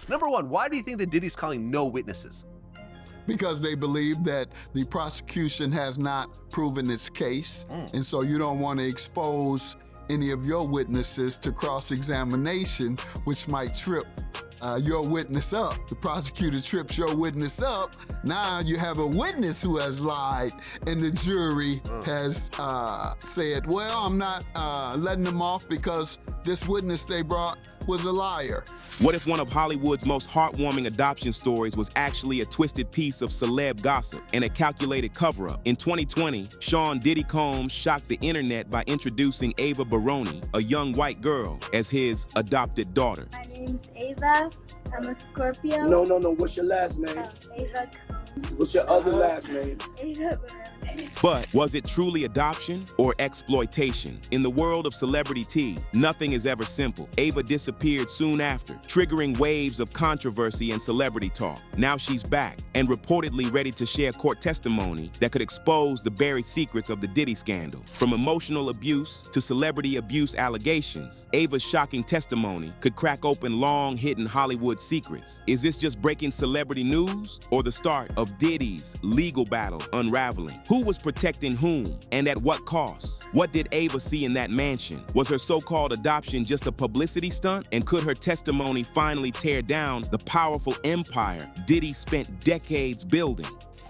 Number one, why do you think that Diddy's calling no witnesses? Because they believe that the prosecution has not proven its case, and so you don't want to expose any of your witnesses to cross-examination, which might trip your witness up. The prosecutor trips your witness up. Now you have a witness who has lied, and the jury has said, well, I'm not letting them off because this witness they brought was a liar. What if one of Hollywood's most heartwarming adoption stories was actually a twisted piece of celeb gossip and a calculated cover-up? In 2020, Sean Diddy Combs shocked the internet by introducing Ava Baroni, a young white girl, as his adopted daughter. My name's Ava. I'm a Scorpio. No. What's your last name? Ava Combs. What's your other last name? Ava Baroni. But was it truly adoption or exploitation? In the world of celebrity tea, nothing is ever simple. Ava disappeared soon after, triggering waves of controversy and celebrity talk. Now she's back and reportedly ready to share court testimony that could expose the buried secrets of the Diddy scandal. From emotional abuse to celebrity abuse allegations, Ava's shocking testimony could crack open long-hidden Hollywood secrets. Is this just breaking celebrity news or the start of Diddy's legal battle unraveling? Who was protecting whom and at what cost? What did Ava see in that mansion? Was her so-called adoption just a publicity stunt? And could her testimony finally tear down the powerful empire Diddy spent decades building?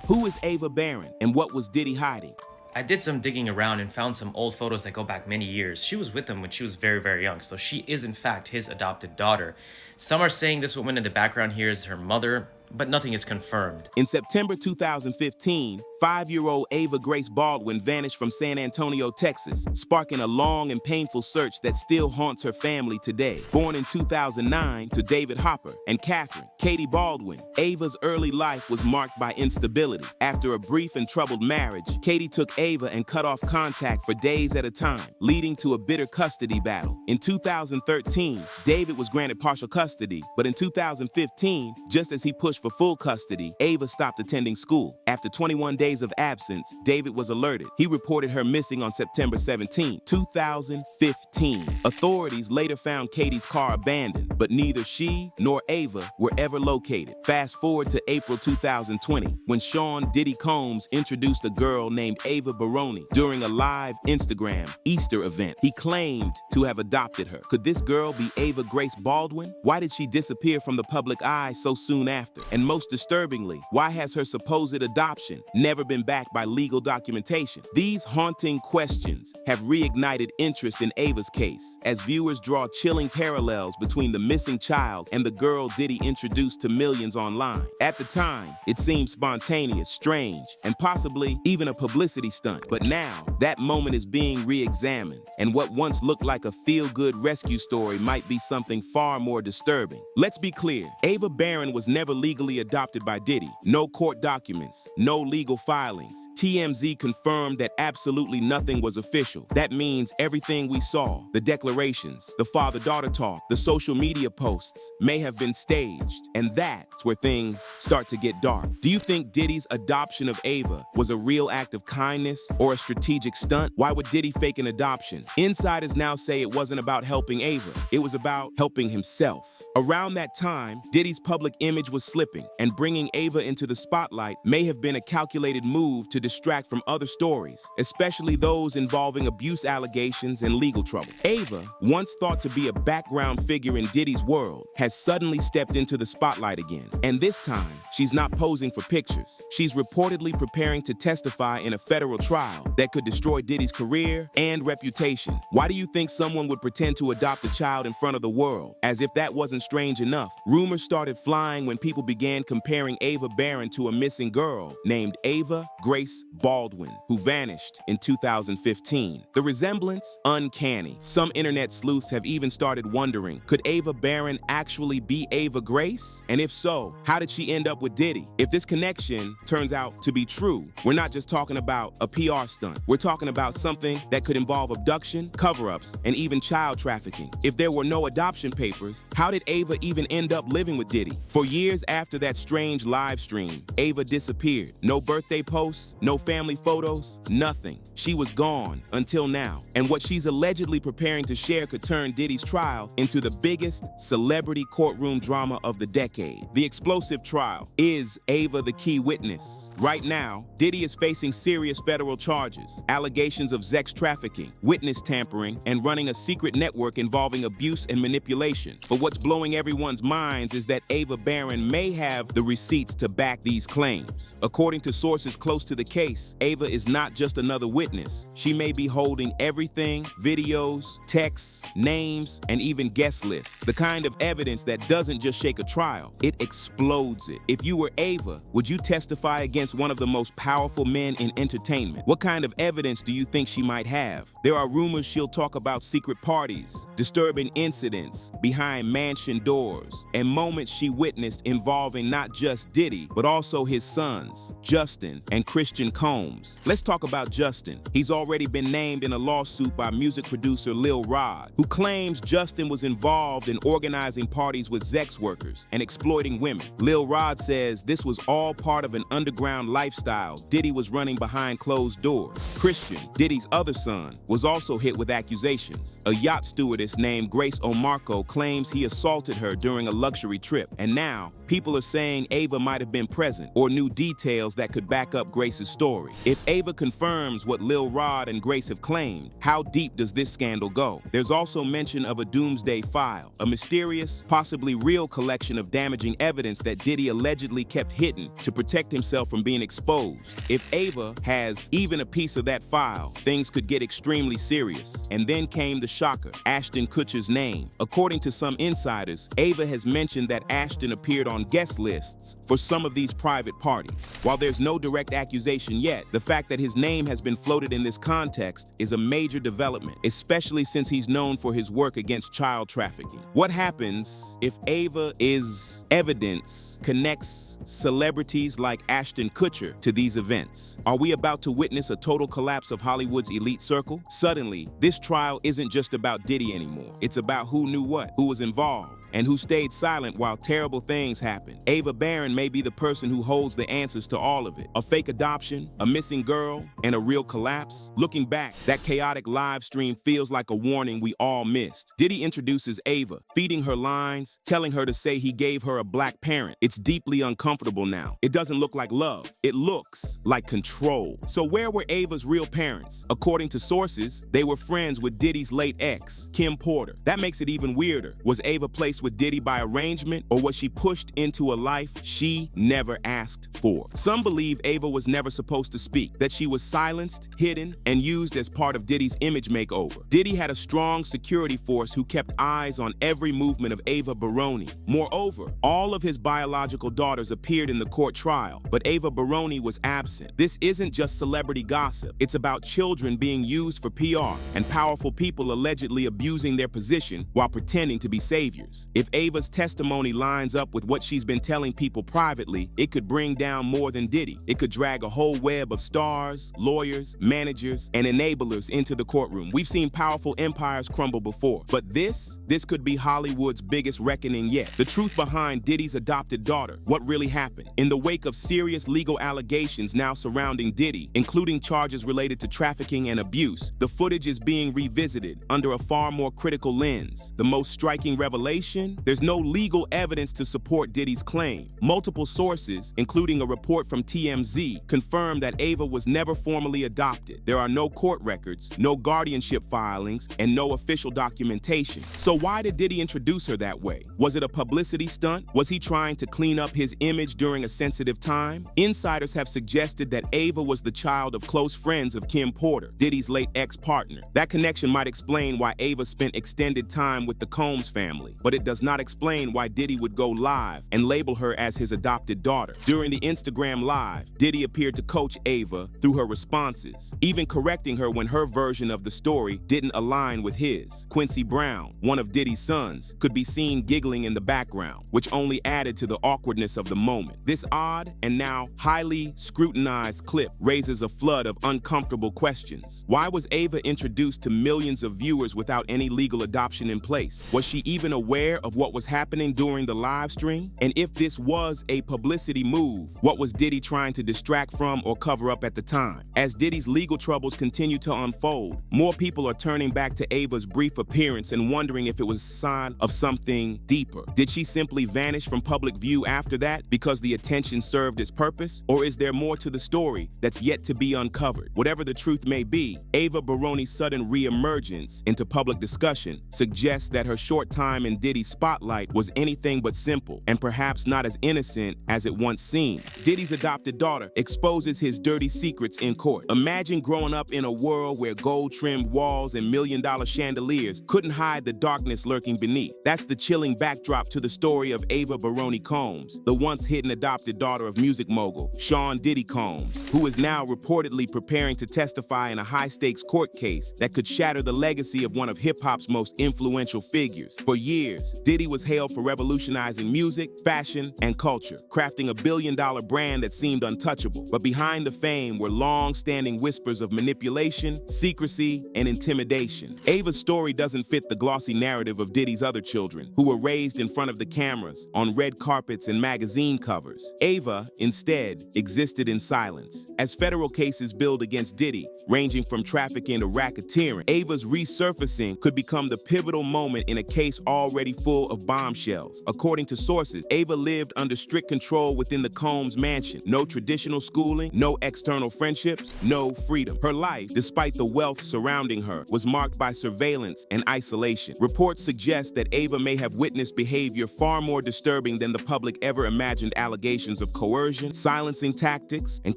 Who is Ava Baroni and what was Diddy hiding? I did some digging around and found some old photos that go back many years. She was with him when she was very, very young, so she is in fact his adopted daughter. Some are saying this woman in the background here is her mother, but nothing is confirmed. In September 2015, 5-year-old Ava Grace Baldwin vanished from San Antonio, Texas, sparking a long and painful search that still haunts her family today. Born in 2009 to David Hopper and Catherine Katie Baldwin, Ava's early life was marked by instability. After a brief and troubled marriage, Katie took Ava and cut off contact for days at a time, leading to a bitter custody battle. In 2013, David was granted partial custody, but in 2015, just as he pushed for full custody, Ava stopped attending school. After 21 days of absence, David was alerted. He reported her missing on September 17, 2015. Authorities later found Katie's car abandoned, but neither she nor Ava were ever located. Fast forward to April 2020, when Sean Diddy Combs introduced a girl named Ava Baroni during a live Instagram Easter event. He claimed to have adopted her. Could this girl be Ava Grace Baldwin? Why did she disappear from the public eye so soon after? And most disturbingly, why has her supposed adoption never been backed by legal documentation? These haunting questions have reignited interest in Ava's case, as viewers draw chilling parallels between the missing child and the girl Diddy introduced to millions online. At the time, it seemed spontaneous, strange, and possibly even a publicity stunt. But now, that moment is being re-examined, and what once looked like a feel-good rescue story might be something far more disturbing. Let's be clear, Ava Baroni was never legally adopted by Diddy. No court documents, no legal filings. TMZ confirmed that absolutely nothing was official. That means everything we saw, the declarations, the father-daughter talk, the social media posts, may have been staged. And that's where things start to get dark. Do you think Diddy's adoption of Ava was a real act of kindness or a strategic stunt? Why would Diddy fake an adoption? Insiders now say it wasn't about helping Ava. It was about helping himself. Around that time, Diddy's public image was slipping, and bringing Ava into the spotlight may have been a calculated move to distract from other stories, especially those involving abuse allegations and legal trouble. Ava, once thought to be a background figure in Diddy's world, has suddenly stepped into the spotlight again. And this time, she's not posing for pictures. She's reportedly preparing to testify in a federal trial that could destroy Diddy's career and reputation. Why do you think someone would pretend to adopt a child in front of the world? As if that wasn't strange enough, rumors started flying when people began comparing Ava Baroni to a missing girl named Ava Grace Baldwin, who vanished in 2015. The resemblance? Uncanny. Some internet sleuths have even started wondering, could Ava Baroni actually be Ava Grace? And if so, how did she end up with Diddy? If this connection turns out to be true, we're not just talking about a PR stunt. We're talking about something that could involve abduction, cover-ups, and even child trafficking. If there were no adoption papers, how did Ava even end up living with Diddy? For years after after that strange live stream, Ava disappeared. No birthday posts, no family photos, nothing. She was gone until now. And what she's allegedly preparing to share could turn Diddy's trial into the biggest celebrity courtroom drama of the decade. The explosive trial. Is Ava the key witness? Right now, Diddy is facing serious federal charges, allegations of sex trafficking, witness tampering, and running a secret network involving abuse and manipulation. But what's blowing everyone's minds is that Ava Baroni may have the receipts to back these claims. According to sources close to the case, Ava is not just another witness. She may be holding everything: videos, texts, names, and even guest lists. The kind of evidence that doesn't just shake a trial, it explodes it. If you were Ava, would you testify against one of the most powerful men in entertainment? What kind of evidence do you think she might have? There are rumors she'll talk about secret parties, disturbing incidents behind mansion doors, and moments she witnessed involving not just Diddy, but also his sons, Justin and Christian Combs. Let's talk about Justin. He's already been named in a lawsuit by music producer Lil Rod, who claims Justin was involved in organizing parties with sex workers and exploiting women. Lil Rod says this was all part of an underground lifestyle Diddy was running behind closed doors. Christian, Diddy's other son, was also hit with accusations. A yacht stewardess named Grace O'Marco claims he assaulted her during a luxury trip, and now people are saying Ava might have been present or knew details that could back up Grace's story. If Ava confirms what Lil Rod and Grace have claimed, how deep does this scandal go? There's also mention of a doomsday file, a mysterious, possibly real collection of damaging evidence that Diddy allegedly kept hidden to protect himself from being exposed. If Ava has even a piece of that file, things could get extremely serious. And then came the shocker, Ashton Kutcher's name. According to some insiders, Ava has mentioned that Ashton appeared on guest lists for some of these private parties. While there's no direct accusation yet, the fact that his name has been floated in this context is a major development, especially since he's known for his work against child trafficking. What happens if Ava's evidence connects celebrities like Ashton Kutcher to these events? Are we about to witness a total collapse of Hollywood's elite circle? Suddenly, this trial isn't just about Diddy anymore. It's about who knew what, who was involved, and who stayed silent while terrible things happened. Ava Baroni may be the person who holds the answers to all of it. A fake adoption, a missing girl, and a real collapse? Looking back, that chaotic live stream feels like a warning we all missed. Diddy introduces Ava, feeding her lines, telling her to say he gave her a black parent. It's deeply uncomfortable now. It doesn't look like love. It looks like control. So where were Ava's real parents? According to sources, they were friends with Diddy's late ex, Kim Porter. That makes it even weirder. Was Ava placed with Diddy by arrangement, or was she pushed into a life she never asked for? Some believe Ava was never supposed to speak, that she was silenced, hidden, and used as part of Diddy's image makeover. Diddy had a strong security force who kept eyes on every movement of Ava Baroni. Moreover, all of his biological daughters appeared in the court trial, but Ava Baroni was absent. This isn't just celebrity gossip. It's about children being used for PR and powerful people allegedly abusing their position while pretending to be saviors. If Ava's testimony lines up with what she's been telling people privately, it could bring down more than Diddy. It could drag a whole web of stars, lawyers, managers, and enablers into the courtroom. We've seen powerful empires crumble before, but this could be Hollywood's biggest reckoning yet. The truth behind Diddy's adopted daughter, what really happened. In the wake of serious legal allegations now surrounding Diddy, including charges related to trafficking and abuse, the footage is being revisited under a far more critical lens. The most striking revelation? There's no legal evidence to support Diddy's claim. Multiple sources, including a report from TMZ, confirm that Ava was never formally adopted. There are no court records, no guardianship filings, and no official documentation. So why did Diddy introduce her that way? Was it a publicity stunt? Was he trying to clean up his image during a sensitive time? Insiders have suggested that Ava was the child of close friends of Kim Porter, Diddy's late ex-partner. That connection might explain why Ava spent extended time with the Combs family, but it does not explain why Diddy would go live and label her as his adopted daughter. During the Instagram Live, Diddy appeared to coach Ava through her responses, even correcting her when her version of the story didn't align with his. Quincy Brown, one of Diddy's sons, could be seen giggling in the background, which only added to the awkwardness of the moment. moment. This odd and now highly scrutinized clip raises a flood of uncomfortable questions. Why was Ava introduced to millions of viewers without any legal adoption in place? Was she even aware of what was happening during the live stream? And if this was a publicity move, what was Diddy trying to distract from or cover up at the time? As Diddy's legal troubles continue to unfold, more people are turning back to Ava's brief appearance and wondering if it was a sign of something deeper. Did she simply vanish from public view after that because the attention served its purpose? Or is there more to the story that's yet to be uncovered? Whatever the truth may be, Ava Baroni's sudden re-emergence into public discussion suggests that her short time in Diddy's spotlight was anything but simple and perhaps not as innocent as it once seemed. Diddy's adopted daughter exposes his dirty secrets in court. Imagine growing up in a world where gold-trimmed walls and million-dollar chandeliers couldn't hide the darkness lurking beneath. That's the chilling backdrop to the story of Ava Baroni Combs, the once hidden adopted daughter of music mogul Sean Diddy Combs, who is now reportedly preparing to testify in a high-stakes court case that could shatter the legacy of one of hip-hop's most influential figures. For years, Diddy was hailed for revolutionizing music, fashion, and culture, crafting a billion-dollar brand that seemed untouchable. But behind the fame were long-standing whispers of manipulation, secrecy, and intimidation. Ava's story doesn't fit the glossy narrative of Diddy's other children, who were raised in front of the cameras, on red carpets and magazine covers. Ava, instead, existed in silence. As federal cases build against Diddy, ranging from trafficking to racketeering, Ava's resurfacing could become the pivotal moment in a case already full of bombshells. According to sources, Ava lived under strict control within the Combs mansion. No traditional schooling, no external friendships, no freedom. Her life, despite the wealth surrounding her, was marked by surveillance and isolation. Reports suggest that Ava may have witnessed behavior far more disturbing than the public ever imagined: allegations of coercion, silencing tactics, and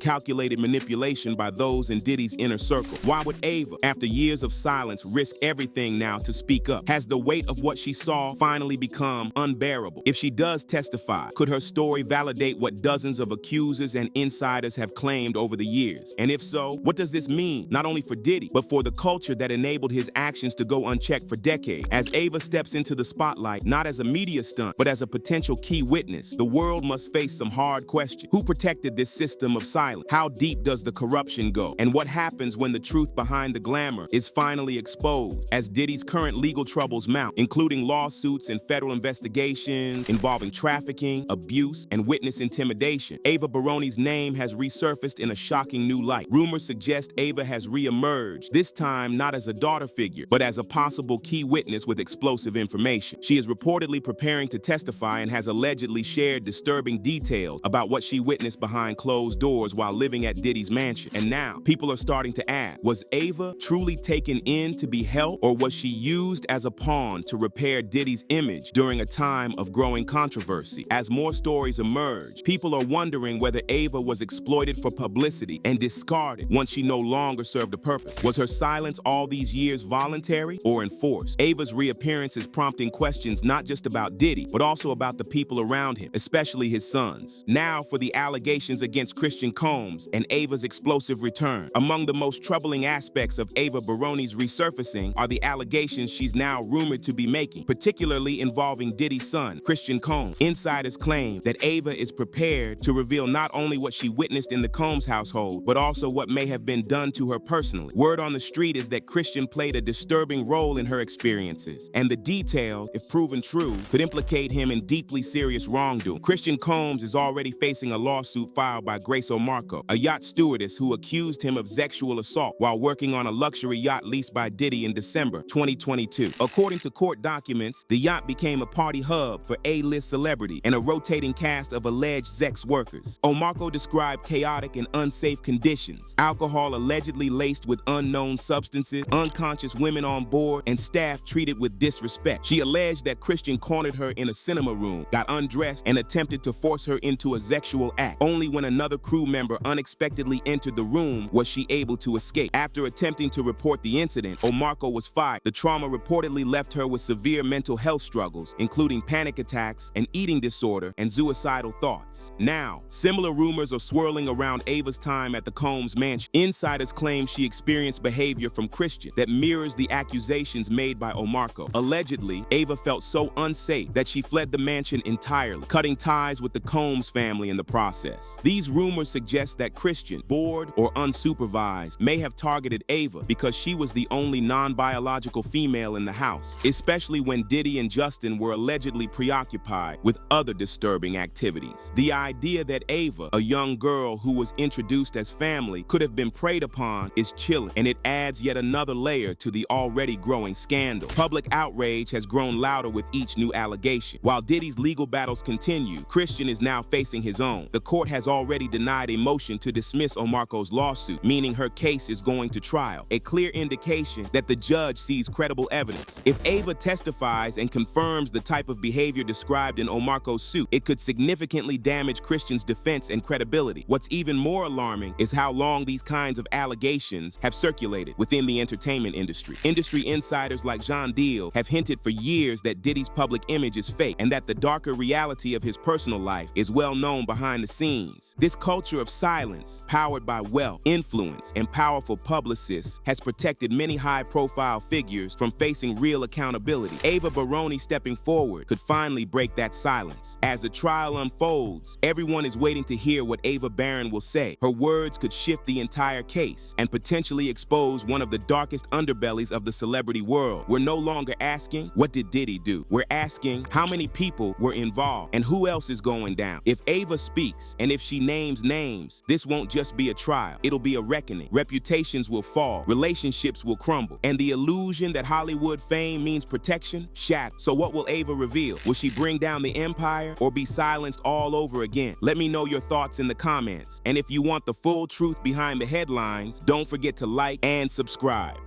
calculated manipulation by those in Diddy's inner circle. Why would Ava, after years of silence, risk everything now to speak up? Has the weight of what she saw finally become unbearable? If she does testify, could her story validate what dozens of accusers and insiders have claimed over the years? And if so, what does this mean, not only for Diddy, but for the culture that enabled his actions to go unchecked for decades? As Ava steps into the spotlight, not as a media stunt, but as a potential key witness, the world must face some hard questions. Who protected this system of silence? How deep does the corruption go? And what happens when the truth behind the glamour is finally exposed? As Diddy's current legal troubles mount, including lawsuits and federal investigations involving trafficking, abuse, and witness intimidation, Ava Baroni's name has resurfaced in a shocking new light. Rumors suggest Ava has re-emerged, this time not as a daughter figure, but as a possible key witness with explosive information. She is reportedly preparing to testify and has allegedly shared disturbing details about what she witnessed behind closed doors while living at Diddy's mansion. And now, people are starting to ask, was Ava truly taken in to be helped, or was she used as a pawn to repair Diddy's image during a time of growing controversy? As more stories emerge, people are wondering whether Ava was exploited for publicity and discarded once she no longer served a purpose. Was her silence all these years voluntary or enforced? Ava's reappearance is prompting questions not just about Diddy, but also about the people around him, especially his sons. Now for the allegations against Christian Combs and Ava's explosive return. Among the most troubling aspects of Ava Baroni's resurfacing are the allegations she's now rumored to be making, particularly involving Diddy's son, Christian Combs. Insiders claim that Ava is prepared to reveal not only what she witnessed in the Combs household, but also what may have been done to her personally. Word on the street is that Christian played a disturbing role in her experiences, and the detail, if proven true, could implicate him in deeply serious wrongdoing. Christian Combs is already facing a lawsuit filed by Grace O'Marco, a yacht stewardess who accused him of sexual assault while working on a luxury yacht leased by Diddy in December 2022. According to court documents, the yacht became a party hub for A-list celebrity and a rotating cast of alleged sex workers. O'Marco described chaotic and unsafe conditions, alcohol allegedly laced with unknown substances, unconscious women on board, and staff treated with disrespect. She alleged that Christian cornered her in a cinema room, got undressed, and attempted to force her into a sexual act. Only when another crew member unexpectedly entered the room was she able to escape. After attempting to report the incident, O'Marco was fired. The trauma reportedly left her with severe mental health struggles, including panic attacks, an eating disorder, and suicidal thoughts. Now, similar rumors are swirling around Ava's time at the Combs mansion. Insiders claim she experienced behavior from Christian that mirrors the accusations made by O'Marco. Allegedly, Ava felt so unsafe that she fled the mansion entirely, cutting ties ties with the Combs family in the process. These rumors suggest that Christian, bored or unsupervised, may have targeted Ava because she was the only non-biological female in the house, especially when Diddy and Justin were allegedly preoccupied with other disturbing activities. The idea that Ava, a young girl who was introduced as family, could have been preyed upon is chilling, and it adds yet another layer to the already growing scandal. Public outrage has grown louder with each new allegation. While Diddy's legal battles continue, Christian is now facing his own. The court has already denied a motion to dismiss Omarco's lawsuit, meaning her case is going to trial, a clear indication that the judge sees credible evidence. If Ava testifies and confirms the type of behavior described in Omarco's suit, it could significantly damage Christian's defense and credibility. What's even more alarming is how long these kinds of allegations have circulated within the entertainment industry. Industry insiders like John Deal have hinted for years that Diddy's public image is fake and that the darker reality of his personal life is well known behind the scenes. This culture of silence, powered by wealth, influence, and powerful publicists, has protected many high-profile figures from facing real accountability. Ava Baroni stepping forward could finally break that silence. As the trial unfolds, everyone is waiting to hear what Ava Barron will say. Her words could shift the entire case and potentially expose one of the darkest underbellies of the celebrity world. We're no longer asking, what did Diddy do? We're asking, how many people were involved and who else is going down? If Ava speaks and if she names names, this won't just be a trial. It'll be a reckoning. Reputations will fall, relationships will crumble, and the illusion that Hollywood fame means protection shatters. So what will Ava reveal? Will she bring down the empire or be silenced all over again? Let me know your thoughts in the comments. And if you want the full truth behind the headlines, don't forget to like and subscribe.